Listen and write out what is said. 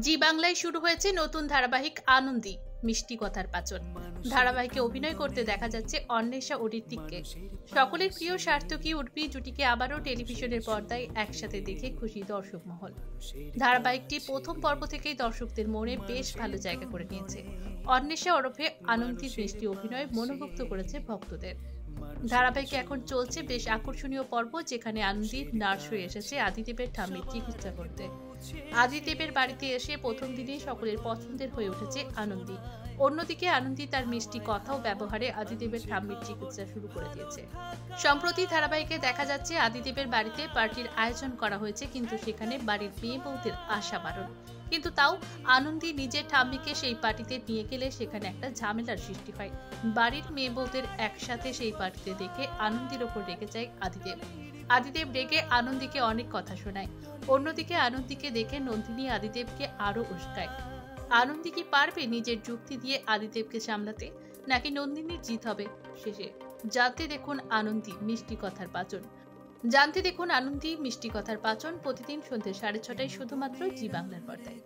জি বাংলায় শুরু হয়েছে নতুন ধারাবাহিক আনন্দী মিষ্টি কথার পাচন। ধারাবাহিকে অভিনয় করতে দেখা যাচ্ছে অন্বেষা ও ঋত্বিককে। সকলের প্রিয় সার্থকী উর্বি জুটিকে আবারও টেলিভিশনের পর্দায় একসাথে দেখে খুশি দর্শক মহল। ধারাবাহিকটি প্রথম পর্ব থেকেই দর্শকদের মনে বেশ ভালো জায়গা করে নিয়েছে। অন্বেষা ওরফে আনন্দীর মিষ্টি অভিনয় মনোমুগ্ধ করেছে ভক্তদের। ধারাবাহিকে এখন চলছে বেশ আকর্ষণীয় পর্ব, যেখানে আনন্দী নার্স হয়ে এসেছে আদিদেবের ঠাম্মির চিকিৎসা করতে। আদিদেবের বাড়িতে এসে প্রথম দিনেই সকলের পছন্দের হয়ে উঠেছে আনন্দী। অন্যদিকে আনন্দী তার মিষ্টি কথা ও ব্যবহারে আদিদেবের ঠাম্মির চিকিৎসা শুরু করে দিয়েছে। সম্প্রতি ধারাবাহিকে দেখা যাচ্ছে আদিদেবের বাড়িতে পার্টির আয়োজন করা হয়েছে, কিন্তু সেখানে বাড়ির মেয়ে বউদের আশা বারণ। কিন্তু তাও আনন্দী নিজের ঠাম্মিকে সেই পার্টিতে নিয়ে গেলে সেখানে একটা ঝামেলার সৃষ্টি হয়। বাড়ির মেয়ে বউদের একসাথে সেই পার্টিতে দেখে আনন্দীর ওপর রেগে যায় আদিদেব। আদিদেব রেগে আনন্দীকে অনেক কথা শোনায়। অন্যদিকে আনন্দীকে দেখে নন্দিনী আদিদেবকে আরো উস্কায়। আনন্দী কি পারবে নিজের যুক্তি দিয়ে আদিদেবকে সামলাতে, নাকি নন্দিনীর জিত হবে শেষে? জানতে দেখুন আনন্দী মিষ্টি কথার পাচন প্রতিদিন সন্ধ্যে 6:30টায় শুধুমাত্র জি বাংলার পর্দায়।